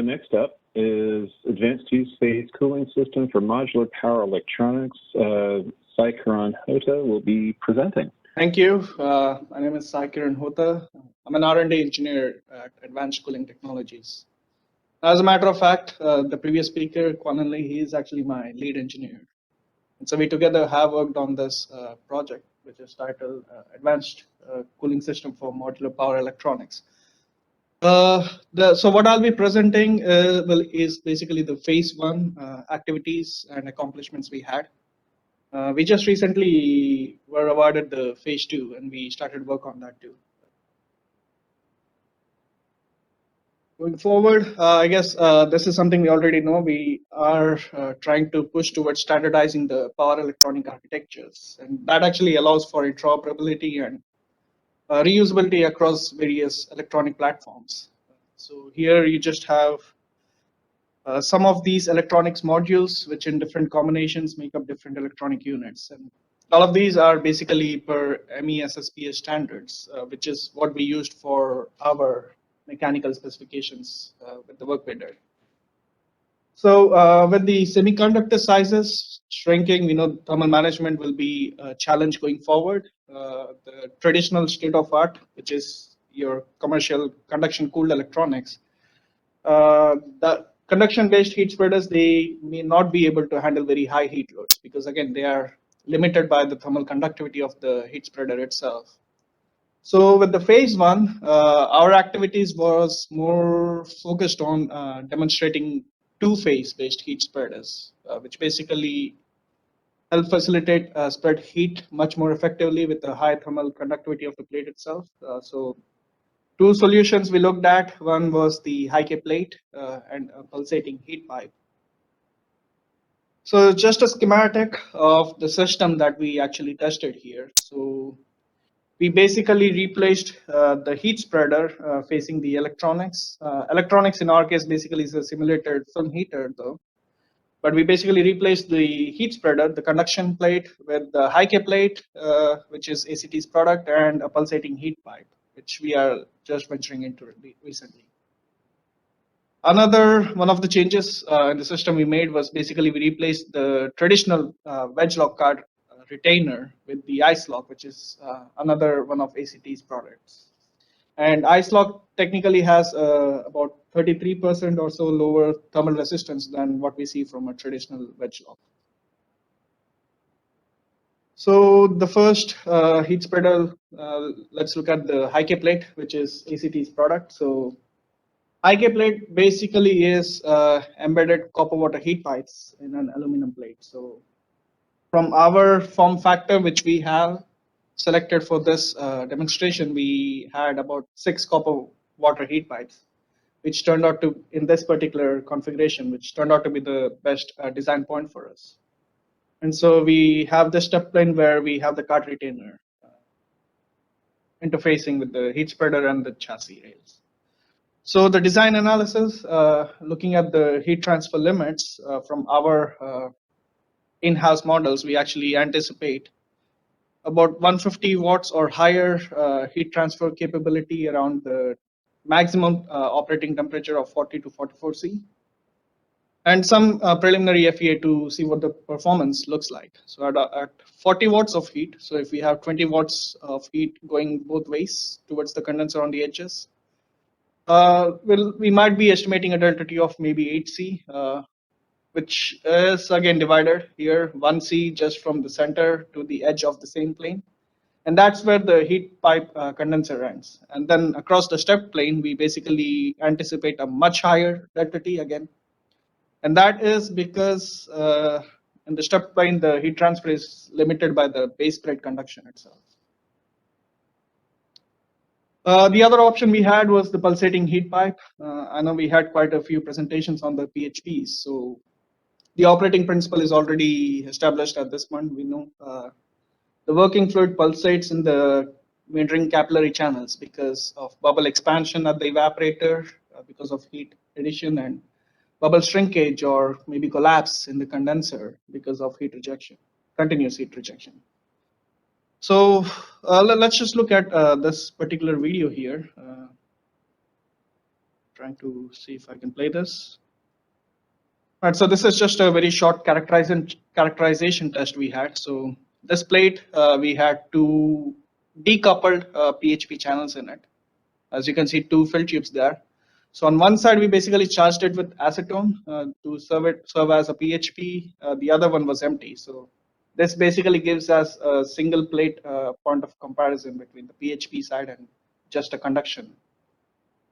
next up is Advanced Two-Phase Cooling System for Modular Power Electronics. Sai-Kiran Hota will be presenting. Thank you. My name is Sai-Kiran Hota. I'm an R&D engineer at Advanced Cooling Technologies. As a matter of fact, the previous speaker, Kwanan Lee, he is actually my lead engineer. And so we together have worked on this project, which is titled Advanced Cooling System for Modular Power Electronics. So what I'll be presenting is basically the phase one activities and accomplishments we had. We just recently were awarded the phase two, and we started work on that too. Going forward, I guess this is something we already know. We are trying to push towards standardizing the power electronic architectures, and that actually allows for interoperability and reusability across various electronic platforms. So here you just have some of these electronics modules, which in different combinations make up different electronic units. And all of these are basically per MESSPS standards, which is what we used for our mechanical specifications with the work we did. So with the semiconductor sizes shrinking, we know thermal management will be a challenge going forward. The traditional state of art, which is your commercial conduction cooled electronics, the conduction-based heat spreaders, they may not be able to handle very high heat loads because, again, they are limited by the thermal conductivity of the heat spreader itself. So with the phase one, our activities was more focused on demonstrating two-phase based heat spreaders, which basically help facilitate spread heat much more effectively with the high thermal conductivity of the plate itself. So two solutions we looked at. One was the high K plate and a pulsating heat pipe. So just a schematic of the system that we actually tested here. So we basically replaced the heat spreader facing the electronics. Electronics in our case basically is a simulated film heater though. But we basically replaced the heat spreader, the conduction plate, with the high K plate, which is ACT's product, and a pulsating heat pipe, which we are just venturing into recently. Another one of the changes in the system we made was basically we replaced the traditional wedge lock card retainer with the ice lock, which is another one of ACT's products. And ice lock technically has about 33% or so lower thermal resistance than what we see from a traditional wedge lock. So the first heat spreader, let's look at the high K plate, which is ACT's product. So high K plate basically is embedded copper water heat pipes in an aluminum plate. So from our form factor, which we have selected for this demonstration, we had about 6 copper water heat pipes, which turned out to, in this particular configuration, which turned out to be the best design point for us. And so we have the step plane where we have the card retainer interfacing with the heat spreader and the chassis rails. So the design analysis, looking at the heat transfer limits from our in-house models, we actually anticipate about 150 watts or higher heat transfer capability around the maximum operating temperature of 40 to 44 C. And some preliminary FEA to see what the performance looks like. So at 40 watts of heat, so if we have 20 watts of heat going both ways towards the condenser on the edges, we might be estimating a delta T of maybe 8C, which is again divided here, 1C just from the center to the edge of the same plane. And that's where the heat pipe condenser ends. And then across the step plane, we basically anticipate a much higher delta T again. And that is because in the step plane, the heat transfer is limited by the base plate conduction itself. The other option we had was the pulsating heat pipe. I know we had quite a few presentations on the PHPs. So the operating principle is already established at this point. We know the working fluid pulsates in the main capillary channels because of bubble expansion at the evaporator, because of heat addition, and bubble shrinkage or maybe collapse in the condenser because of heat rejection, continuous heat rejection. So let's just look at this particular video here. trying to see if I can play this. Right, so this is just a very short characterization test we had. So this plate, we had two decoupled PHP channels in it. As you can see, two fill tubes there. So on one side, we basically charged it with acetone to serve as a PHP. The other one was empty. So this basically gives us a single plate point of comparison between the PHP side and just a conduction.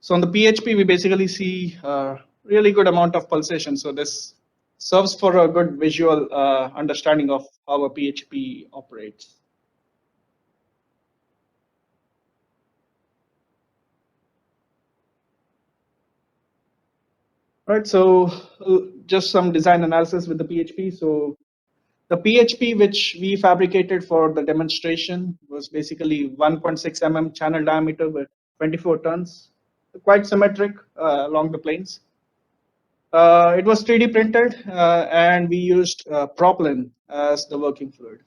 So on the PHP, we basically see a really good amount of pulsation. So this serves for a good visual understanding of how a PHP operates. Right, so just some design analysis with the PHP. So the PHP which we fabricated for the demonstration was basically 1.6 mm channel diameter with 24 turns, quite symmetric along the planes. It was 3D printed and we used propylene as the working fluid.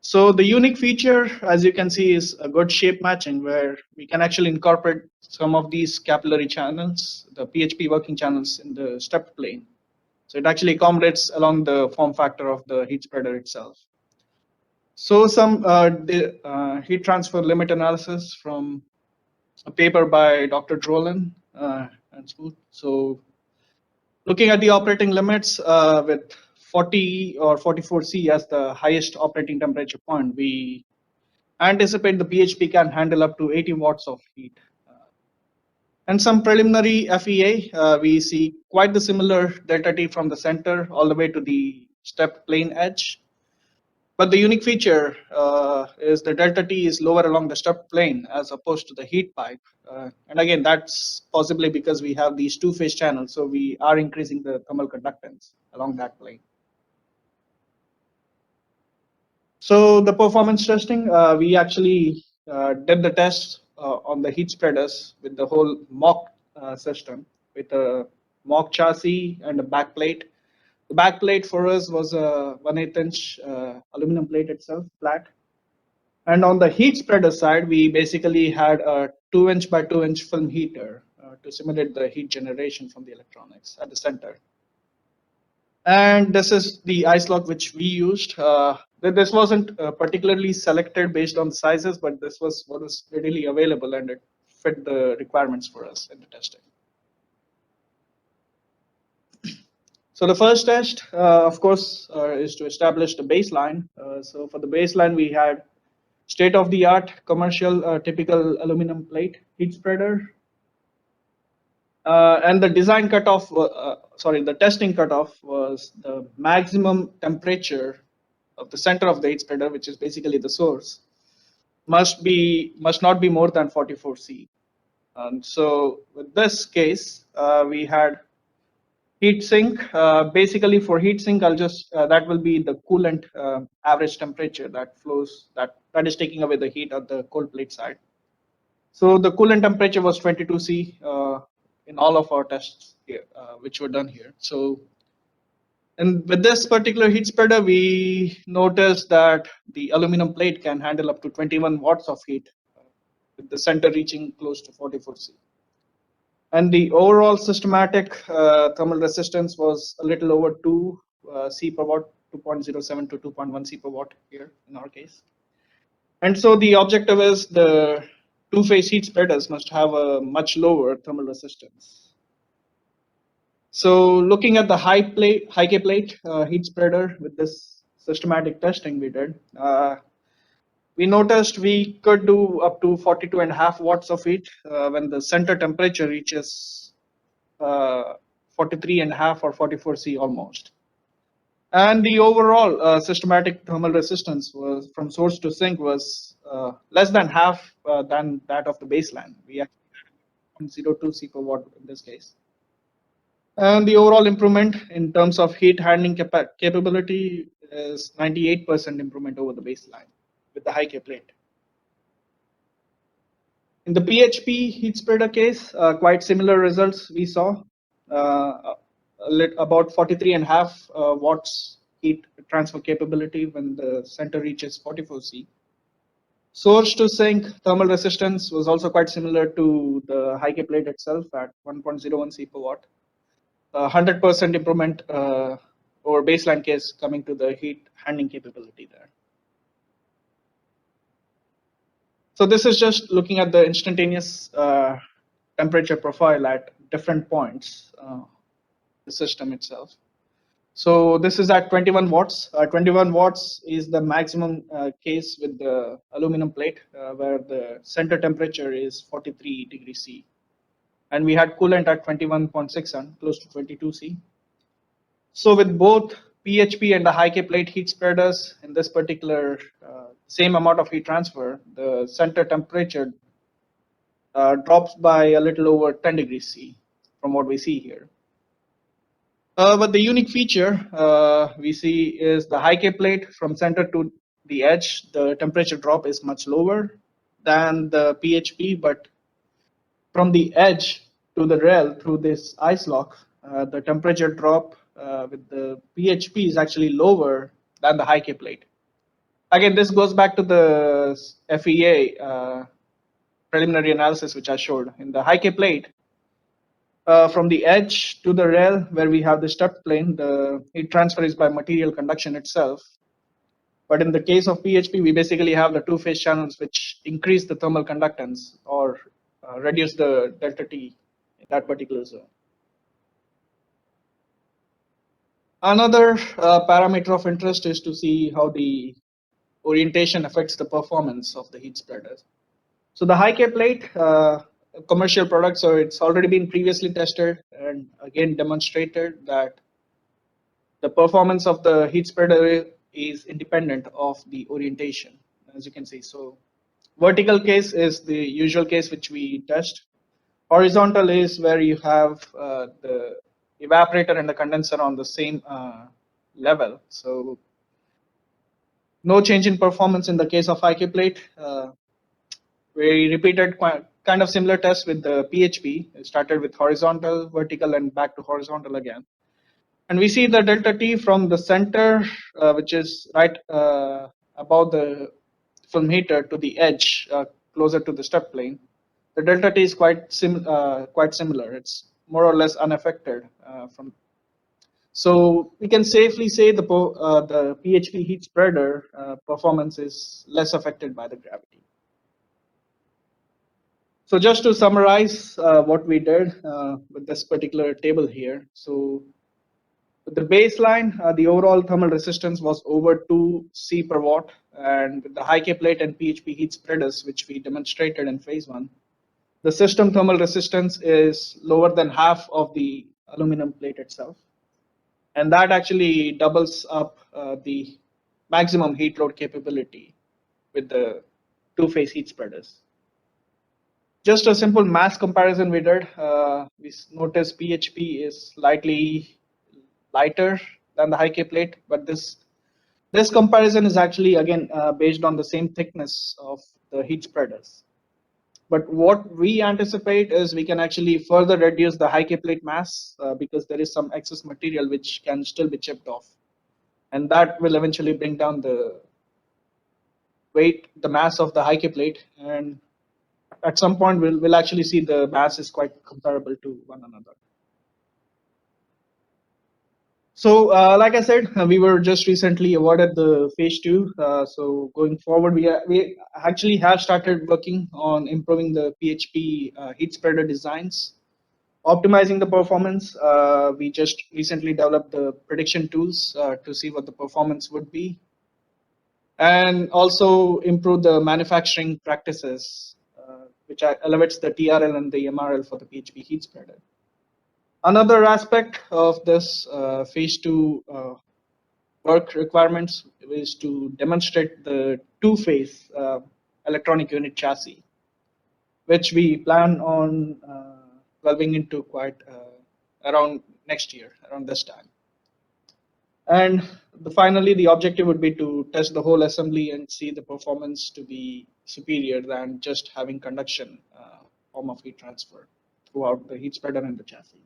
So the unique feature, as you can see, is a good shape matching where we can actually incorporate some of these capillary channels, the PHP working channels in the stepped plane. So it actually accommodates along the form factor of the heat spreader itself. So some heat transfer limit analysis from a paper by Dr. Drolin and Smoot. So looking at the operating limits with 40 or 44C as the highest operating temperature point, we anticipate the PHP can handle up to 80 watts of heat. And some preliminary FEA, we see quite the similar delta T from the center all the way to the stepped plane edge. But the unique feature is the delta T is lower along the stepped plane as opposed to the heat pipe. And again, that's possibly because we have these two-phase channels, so we are increasing the thermal conductance along that plane. So the performance testing, we actually did the test on the heat spreaders with the whole mock system with a mock chassis and a back plate. The back plate for us was a 1/8 inch aluminum plate itself, flat. And on the heat spreader side, we basically had a 2-inch by 2-inch film heater to simulate the heat generation from the electronics at the center. And this is the ice lock which we used. This wasn't particularly selected based on sizes, but this was what was readily available and it fit the requirements for us in the testing. So the first test, of course, is to establish the baseline. So for the baseline, we had state-of-the-art commercial typical aluminum plate heat spreader. And the design cutoff, the testing cutoff was the maximum temperature of the center of the heat spreader, which is basically the source, must not be more than 44C. So with this case, we had heat sink. Basically, for heat sink, I'll just that will be the coolant average temperature that flows that is taking away the heat at the cold plate side. So the coolant temperature was 22C in all of our tests here, which were done here. So, and with this particular heat spreader, we noticed that the aluminum plate can handle up to 21 watts of heat, with the center reaching close to 44C. And the overall systematic thermal resistance was a little over 2 C per watt, 2.07 to 2.1 C per watt here in our case. And so the objective is the two-phase heat spreaders must have a much lower thermal resistance. So looking at the high K plate heat spreader with this systematic testing we did, we noticed we could do up to 42.5 watts of heat when the center temperature reaches 43.5 or 44C almost. And the overall systematic thermal resistance was from source to sink was less than half than that of the baseline. We actually had 0.02 C per watt in this case. And the overall improvement in terms of heat handling capability is 98% improvement over the baseline with the high K plate. In the PHP heat spreader case, quite similar results we saw. About 43.5 watts heat transfer capability when the center reaches 44C. Source to sink thermal resistance was also quite similar to the high K plate itself at 1.01 C per watt. 100% improvement over baseline case coming to the heat handling capability there. So this is just looking at the instantaneous temperature profile at different points, the system itself. So this is at 21 watts. 21 watts is the maximum case with the aluminum plate, where the center temperature is 43 degrees C. And we had coolant at 21.6 and close to 22 C. So with both PHP and the high K plate heat spreaders in this particular same amount of heat transfer, the center temperature drops by a little over 10 degrees C from what we see here. But the unique feature we see is the high K plate from center to the edge, the temperature drop is much lower than the PHP, but from the edge to the rail through this ice lock, the temperature drop with the PHP is actually lower than the high K plate. Again, this goes back to the FEA preliminary analysis which I showed. In the high K plate, from the edge to the rail where we have the stepped plane, the heat transfer is by material conduction itself. But in the case of PHP, we basically have the two-phase channels which increase the thermal conductance or reduce the delta T in that particular zone. Another parameter of interest is to see how the orientation affects the performance of the heat spreaders. So the high K plate, commercial product, so it's already been previously tested and again demonstrated that the performance of the heat spreader is independent of the orientation, as you can see. So vertical case is the usual case which we test. Horizontal is where you have the evaporator and the condenser on the same level. So no change in performance in the case of high K plate. We repeated kind of similar tests with the PHP. It started with horizontal, vertical, and back to horizontal again. And we see the delta T from the center, which is right above the film heater, to the edge, closer to the step plane. The delta T is quite similar. It's more or less unaffected from. So we can safely say the PHP heat spreader performance is less affected by the gravity. So just to summarize what we did with this particular table here. So with the baseline, the overall thermal resistance was over 2 C per watt, and with the high K plate and PHP heat spreaders, which we demonstrated in phase 1, the system thermal resistance is lower than half of the aluminum plate itself. And that actually doubles up the maximum heat load capability with the two-phase heat spreaders. Just a simple mass comparison we did. We noticed PHP is slightly lighter than the high K plate, but this comparison is actually again based on the same thickness of the heat spreaders. But what we anticipate is we can actually further reduce the high K plate mass because there is some excess material which can still be chipped off, and that will eventually bring down the weight, the mass of the high K plate, and at some point we'll actually see the mass is quite comparable to one another. So like I said, we were just recently awarded the phase 2. So going forward, we actually have started working on improving the PHP heat spreader designs, optimizing the performance. We just recently developed the prediction tools to see what the performance would be, and also improve the manufacturing practices, which elevates the TRL and the MRL for the PHP heat spreader. Another aspect of this phase 2 work requirements is to demonstrate the two-phase electronic unit chassis, which we plan on delving into quite around next year, around this time. And finally, the objective would be to test the whole assembly and see the performance to be superior than just having conduction form of heat transfer throughout the heat spreader and the chassis.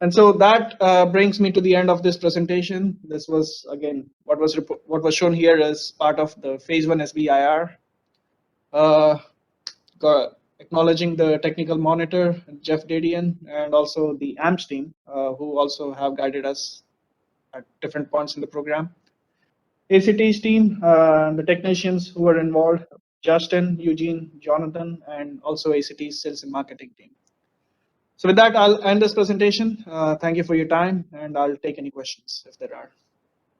And so that brings me to the end of this presentation. This was, again, what was shown here as part of the phase 1 SBIR. Acknowledging the technical monitor, Jeff Dadian, and also the AMPS team, who also have guided us at different points in the program. ACT's team, the technicians who were involved, Justin, Eugene, Jonathan, and also ACT's sales and marketing team. So with that, I'll end this presentation. Thank you for your time, and I'll take any questions if there are.